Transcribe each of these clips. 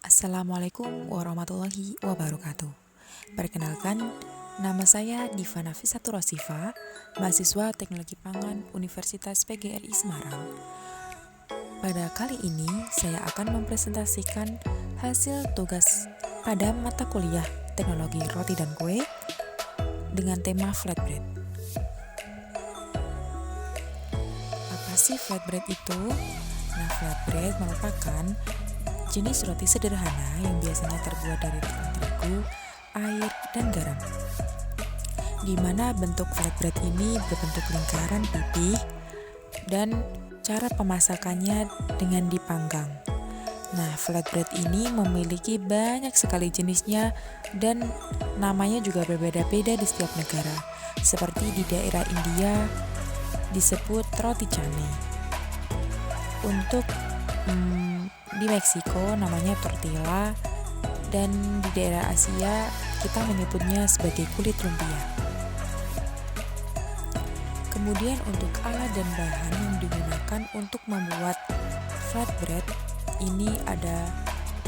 Assalamualaikum warahmatullahi wabarakatuh. Perkenalkan, nama saya Difa Nafisatur Roshifa, mahasiswa Teknologi Pangan Universitas PGRI Semarang. Pada kali ini, saya akan mempresentasikan hasil tugas pada mata kuliah Teknologi Roti dan Kue dengan tema Flatbread. Apa sih Flatbread itu? Nah, Flatbread merupakan jenis roti sederhana yang biasanya terbuat dari tepung terigu, air, dan garam. Di mana bentuk flatbread ini berbentuk lingkaran pipih dan cara pemasakannya dengan dipanggang. Nah, flatbread ini memiliki banyak sekali jenisnya dan namanya juga berbeda-beda di setiap negara. Seperti di daerah India disebut roti canai. Untuk di Meksiko namanya tortilla, dan di daerah Asia kita menyebutnya sebagai kulit lumpia. Kemudian untuk alat dan bahan yang digunakan untuk membuat flatbread ini ada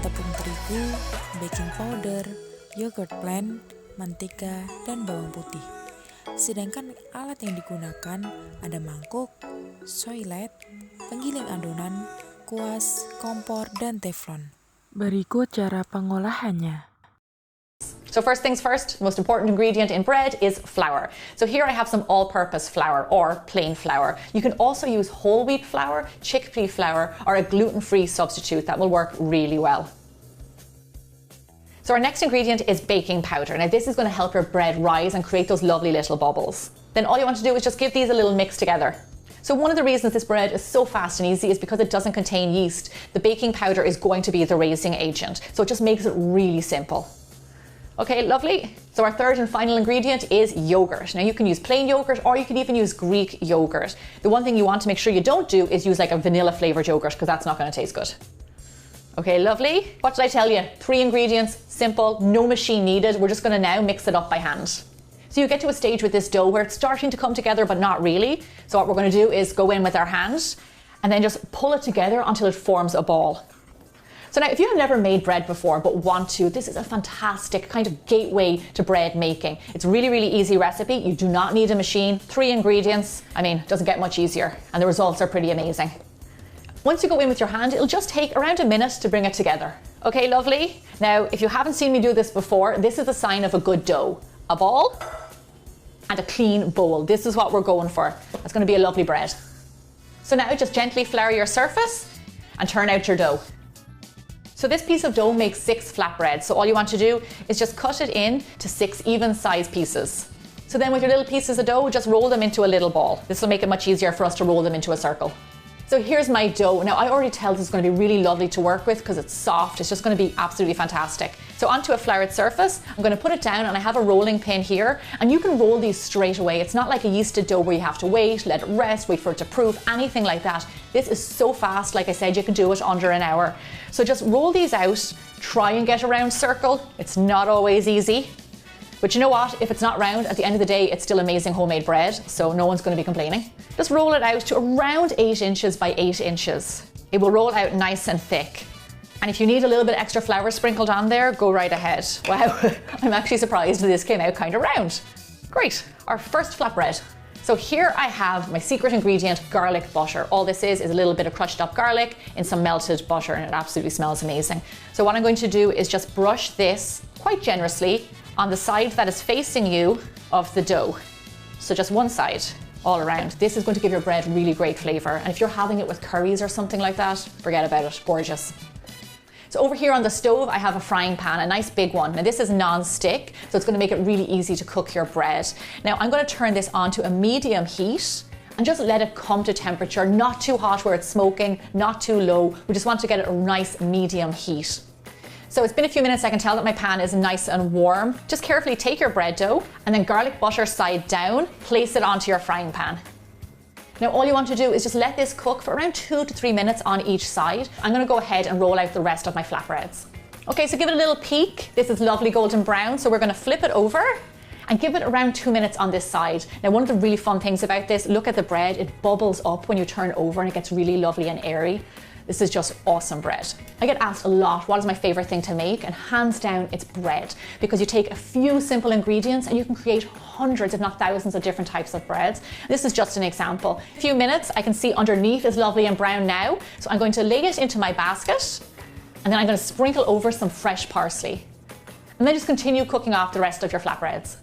tepung terigu, baking powder, yogurt blend, mentega, dan bawang putih. Sedangkan alat yang digunakan ada mangkuk, soilet, penggiling adonan, kuas, kompor, dan teflon. Berikut cara pengolahannya. So first things first, the most important ingredient in bread is flour. So here I have some all-purpose flour or plain flour. You can also use whole wheat flour, chickpea flour, or a gluten-free substitute that will work really well. So our next ingredient is baking powder. Now this is going to help your bread rise and create those lovely little bubbles. Then all you want to do is just give these a little mix together. So one of the reasons this bread is so fast and easy is because it doesn't contain yeast. The baking powder is going to be the raising agent, so it just makes it really simple. Okay, lovely. So our third and final ingredient is yogurt. Now you can use plain yogurt or you can even use Greek yogurt. The one thing you want to make sure you don't do is use like a vanilla flavored yogurt because that's not going to taste good. Okay, lovely. What did I tell you? 3 ingredients, simple, no machine needed. We're just going to now mix it up by hand. So you get to a stage with this dough where it's starting to come together, but not really. So what we're going to do is go in with our hand and then just pull it together until it forms a ball. So now if you have never made bread before but want to, this is a fantastic kind of gateway to bread making. It's a really, really easy recipe. You do not need a machine, 3 ingredients. I mean, it doesn't get much easier and the results are pretty amazing. Once you go in with your hand, it'll just take around a minute to bring it together. Okay, lovely. Now, if you haven't seen me do this before, this is a sign of a good dough. A ball and a clean bowl. This is what we're going for. It's going to be a lovely bread. So now just gently flour your surface and turn out your dough. So this piece of dough makes 6 flatbreads. So all you want to do is just cut it in to 6 even size pieces. So then with your little pieces of dough, just roll them into a little ball. This will make it much easier for us to roll them into a circle. So here's my dough. Now I already tell this is going to be really lovely to work with because it's soft. It's just going to be absolutely fantastic. So onto a floured surface, I'm going to put it down and I have a rolling pin here and you can roll these straight away. It's not like a yeasted dough where you have to wait, let it rest, wait for it to proof, anything like that. This is so fast. Like I said, you can do it under an hour. So just roll these out, try and get a round circle. It's not always easy. But you know what? If it's not round, at the end of the day, it's still amazing homemade bread, so no one's going to be complaining. Just roll it out to around 8 inches by 8 inches. It will roll out nice and thick. And if you need a little bit extra flour sprinkled on there, go right ahead. Wow, I'm actually surprised this came out kind of round. Great, our first flatbread. So here I have my secret ingredient, garlic butter. All this is a little bit of crushed up garlic in some melted butter, and it absolutely smells amazing. So what I'm going to do is just brush this quite generously on the side that is facing you of the dough. So just one side all around. This is going to give your bread really great flavor. And if you're having it with curries or something like that, forget about it, gorgeous. So over here on the stove, I have a frying pan, a nice big one. Now this is non-stick, so it's going to make it really easy to cook your bread. Now I'm going to turn this on to a medium heat and just let it come to temperature, not too hot where it's smoking, not too low. We just want to get it a nice medium heat. So it's been a few minutes, I can tell that my pan is nice and warm. Just carefully take your bread dough and then garlic butter side down, place it onto your frying pan. Now all you want to do is just let this cook for around 2 to 3 minutes on each side. I'm going to go ahead and roll out the rest of my flatbreads. Okay, so give it a little peek. This is lovely golden brown, so we're going to flip it over and give it around 2 minutes on this side. Now one of the really fun things about this, look at the bread, it bubbles up when you turn over and it gets really lovely and airy. This is just awesome bread. I get asked a lot, what is my favorite thing to make? And hands down, it's bread, because you take a few simple ingredients and you can create hundreds, if not thousands, of different types of breads. This is just an example. A few minutes, I can see underneath is lovely and brown now. So I'm going to lay it into my basket, and then I'm going to sprinkle over some fresh parsley. And then just continue cooking off the rest of your flatbreads.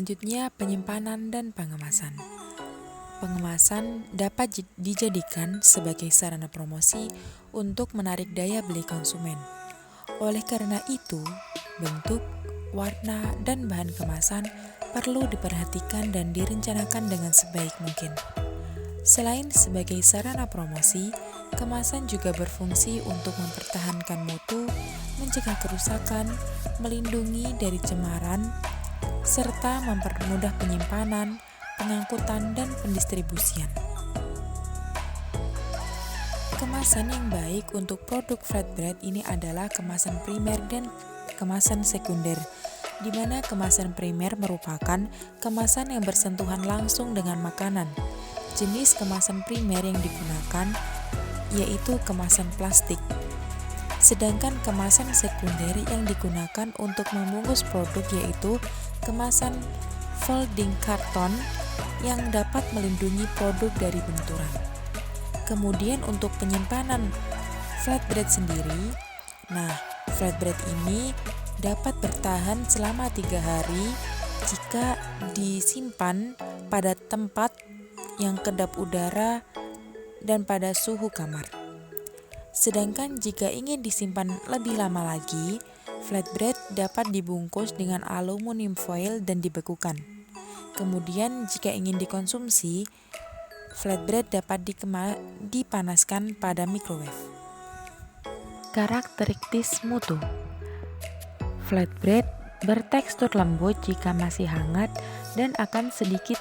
Selanjutnya, penyimpanan dan pengemasan. Pengemasan dapat dijadikan sebagai sarana promosi untuk menarik daya beli konsumen. Oleh karena itu, bentuk, warna, dan bahan kemasan perlu diperhatikan dan direncanakan dengan sebaik mungkin. Selain sebagai sarana promosi, kemasan juga berfungsi untuk mempertahankan mutu, mencegah kerusakan, melindungi dari cemaran, serta mempermudah penyimpanan, pengangkutan, dan pendistribusian. Kemasan yang baik untuk produk flatbread ini adalah kemasan primer dan kemasan sekunder, di mana kemasan primer merupakan kemasan yang bersentuhan langsung dengan makanan. Jenis kemasan primer yang digunakan yaitu kemasan plastik. Sedangkan kemasan sekunder yang digunakan untuk membungkus produk yaitu kemasan folding karton yang dapat melindungi produk dari benturan. Kemudian untuk penyimpanan flatbread sendiri, flatbread ini dapat bertahan selama 3 hari jika disimpan pada tempat yang kedap udara dan pada suhu kamar. Sedangkan jika ingin disimpan lebih lama lagi, flatbread dapat dibungkus dengan aluminium foil dan dibekukan. Kemudian jika ingin dikonsumsi, flatbread dapat dipanaskan pada microwave. Karakteristik mutu. Flatbread bertekstur lembut jika masih hangat dan akan sedikit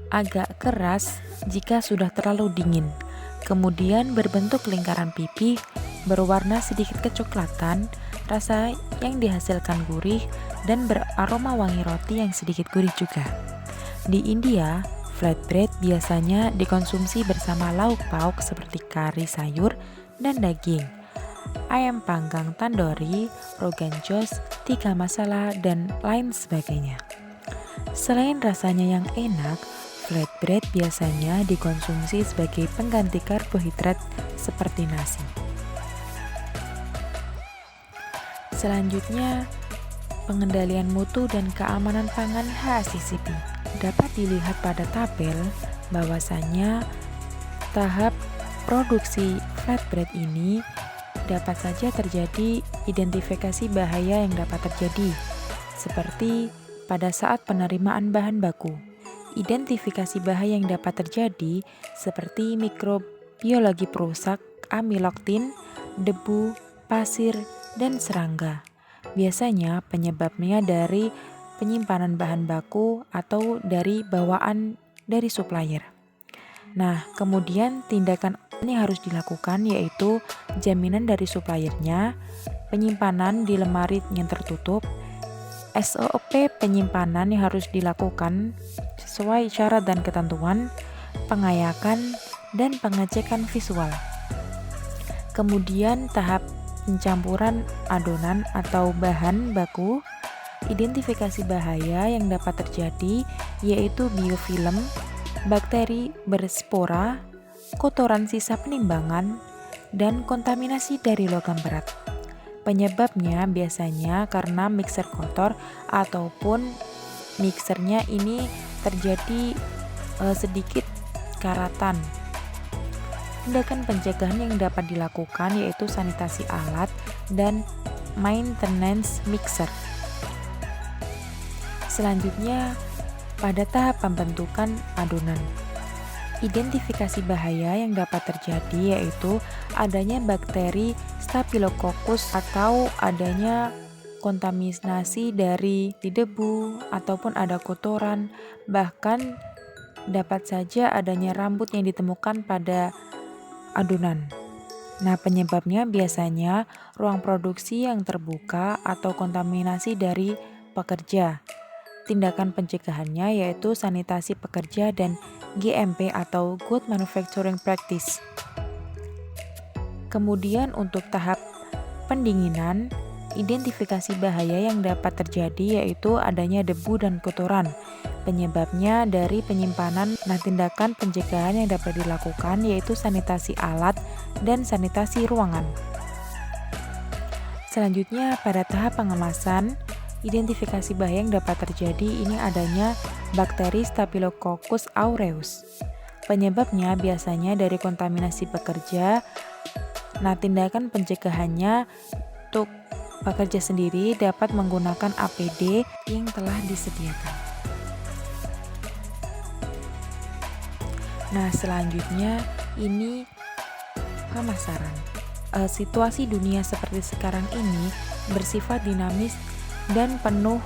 agak keras jika sudah terlalu dingin. Kemudian berbentuk lingkaran pipih, berwarna sedikit kecoklatan, rasa yang dihasilkan gurih, dan beraroma wangi roti yang sedikit gurih juga. Di India, flatbread biasanya dikonsumsi bersama lauk pauk seperti kari sayur dan daging, ayam panggang tandoori, rogan josh, tikka masala, dan lain sebagainya. Selain rasanya yang enak, flatbread biasanya dikonsumsi sebagai pengganti karbohidrat seperti nasi. Selanjutnya, pengendalian mutu dan keamanan pangan HACCP. Dapat dilihat pada tabel bahwasannya tahap produksi flatbread ini dapat saja terjadi identifikasi bahaya yang dapat terjadi, seperti pada saat penerimaan bahan baku. Identifikasi bahaya yang dapat terjadi seperti mikrobiologi perusak, amiloktin, debu, pasir, dan serangga. Biasanya penyebabnya dari penyimpanan bahan baku atau dari bawaan dari supplier. Kemudian tindakan yang harus dilakukan yaitu jaminan dari suppliernya, penyimpanan di lemari yang tertutup, SOP penyimpanan yang harus dilakukan sesuai syarat dan ketentuan, pengayakan, dan pengecekan visual. Kemudian tahap pencampuran adonan atau bahan baku, identifikasi bahaya yang dapat terjadi yaitu biofilm, bakteri berspora, kotoran sisa penimbangan, dan kontaminasi dari logam berat. Penyebabnya biasanya karena mixer kotor ataupun mixernya ini terjadi sedikit karatan. Tindakan pencegahan yang dapat dilakukan yaitu sanitasi alat dan maintenance mixer. Selanjutnya, pada tahap pembentukan adonan. Identifikasi bahaya yang dapat terjadi yaitu adanya bakteri Staphylococcus atau adanya kontaminasi dari debu ataupun ada kotoran, bahkan dapat saja adanya rambut yang ditemukan pada adonan. Penyebabnya biasanya ruang produksi yang terbuka atau kontaminasi dari pekerja. Tindakan pencegahannya yaitu sanitasi pekerja dan GMP atau Good Manufacturing Practice. Kemudian untuk tahap pendinginan, identifikasi bahaya yang dapat terjadi yaitu adanya debu dan kotoran. Penyebabnya dari penyimpanan. Tindakan pencegahan yang dapat dilakukan yaitu sanitasi alat dan sanitasi ruangan. Selanjutnya pada tahap pengemasan, Identifikasi bahaya yang dapat terjadi ini adanya bakteri Staphylococcus aureus. Penyebabnya biasanya dari kontaminasi pekerja. Nah, tindakan pencegahannya untuk pekerja sendiri dapat menggunakan APD yang telah disediakan. Nah, selanjutnya ini pemasaran. Situasi dunia seperti sekarang ini bersifat dinamis dan penuh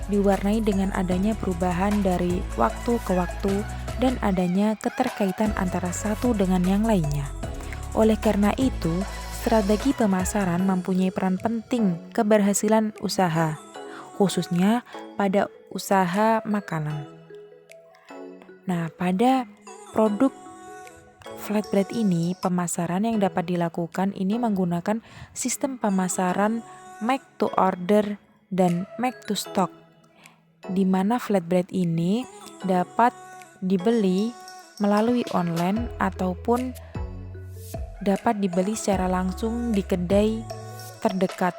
diwarnai dengan adanya perubahan dari waktu ke waktu dan adanya keterkaitan antara satu dengan yang lainnya. Oleh karena itu, strategi pemasaran mempunyai peran penting keberhasilan usaha, khususnya pada usaha makanan. Nah, pada produk flatbread ini, pemasaran yang dapat dilakukan ini menggunakan sistem pemasaran make to order dan make to stock, di mana flatbread ini dapat dibeli melalui online ataupun dapat dibeli secara langsung di kedai terdekat.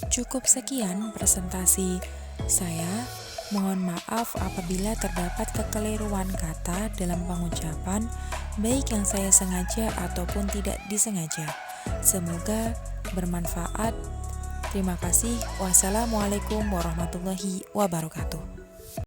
Cukup sekian presentasi saya. Mohon maaf apabila terdapat kekeliruan kata dalam pengucapan, baik yang saya sengaja ataupun tidak disengaja. Semoga bermanfaat. Terima kasih. Wassalamualaikum warahmatullahi wabarakatuh.